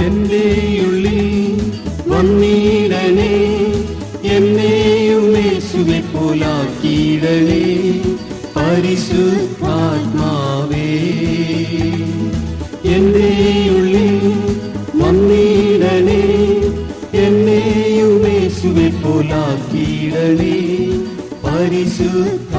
എൻ്റെ ഉള്ളിൽ വന്നിടണേ, എന്നെയും യേശുവെ പോലാക്കിയിടണേ പരിശുദ്ധാത്മാവേ. എൻ്റെ ഉള്ളിൽ വന്നിടണേ, എന്നെയും യേശുവെ പോലാക്കിയിടണേ പരിശുദ്ധാത്മാവേ.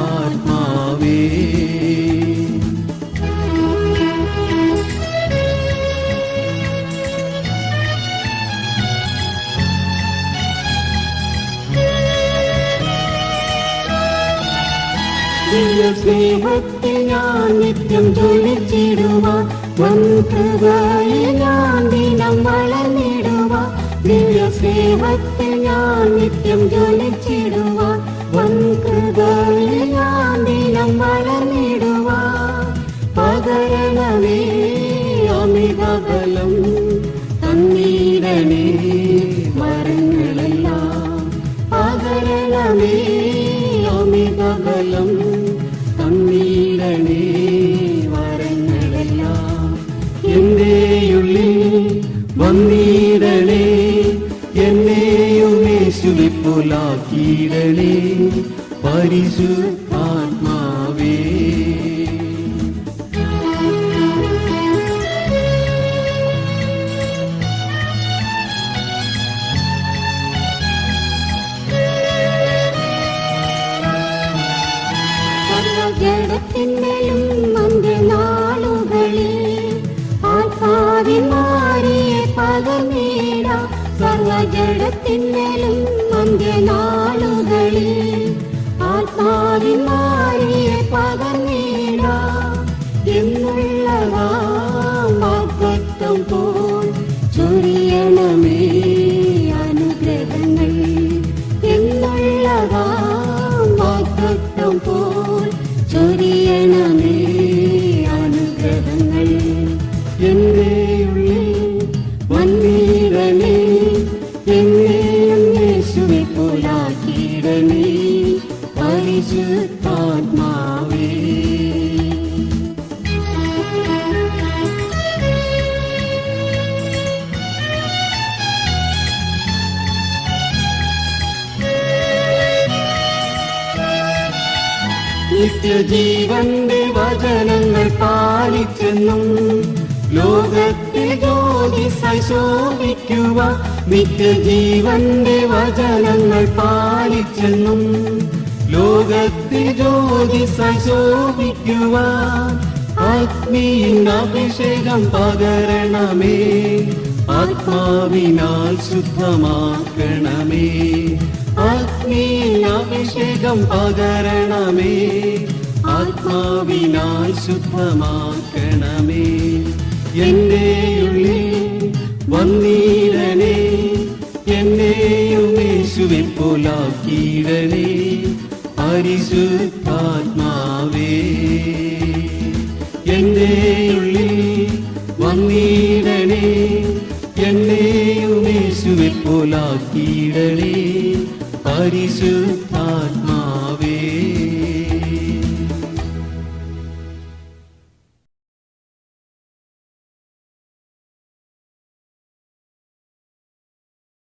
സ്നേഹത്തിൽ ഞാൻ നിത്യം ജ്വലിച്ചിടുവാൻ, വൻകൃപയിൽ ഞാൻ ദിനം വളർന്നിടുവാൻ. ദിവ്യ സ്നേഹത്തിൽ ഞാൻ നിത്യം ജ്വലിച്ചിടുവാൻ, വൻകൃപയിൽ ഞാൻ ദിനം വളർന്നിടുവാൻ. പകരണമേ അമിത ബലം തന്നിടണേ വരങ്ങളെല്ലാം. പകരണമേ അമിത ബലം തന്നിടണേ വരങ്ങളെല്ലാം. എൻ്റെ ഉള്ളിൽ വന്നിടണേ, എന്നെയും യേശുവെ പോലാക്കിയിടണേ പരിശുദ്ധാത്മാവേ. ജഡത്തിന്റെയും അന്ത്യനാളുകളിൽ ആത്മാവിമാരിയെ പകർന്നിടാം. സർവജഡത്തിന്റെയും അന്ത്യനാളുകളിൽ ആത്മാവിമാരിയെ പകർന്നിടാം. എന്നുള്ളതാം വാഗ്ദത്തം പോൽ ചൊരിയണമേ അനുഗ്രഹങ്ങൾ. എന്നുള്ളതാം വാഗ്ദത്തം പോൽ ചൊരിയണമേ അനുഗ്രഹങ്ങൾ. എൻ്റെ ഉള്ളിൽ വന്നിടണേ, എന്നെയും യേശുവെ പോലാക്കിയിടണേ പരിശുദ്ധാത്മാവേ. നിത്യജീവന്റെ വചനങ്ങൾ പാലിച്ചെന്നും ലോകത്തിൽ ജ്യോതിസായി ശോഭിക്കുവാൻ. നിത്യജീവന്റെ വചനങ്ങൾ പാലിച്ചെന്നും ലോകത്തിൽ ജ്യോതിസായി ശോഭിക്കുവാൻ. ആത്മീയ അഭിഷേകം പകരണമേ, ആത്മാവിനാൽ ശുദ്ധമാക്കണമേ. ആത്മീയ അഭിഷേകം പകരണമേ, ആത്മാവിനാൽ ശുദ്ധമാക്കണമേ. എൻ്റെ ഉള്ളിൽ വന്നിടണേ, എന്നെയും യേശുവെ പോലാക്കിയിടണേ പരിശുദ്ധാത്മാവേ. എൻ്റെ ഉള്ളിൽ വന്നിടണേ, എന്നെയും യേശുവെ പോലാക്കിയിടണേ പരിശുദ്ധാത്മാവേ.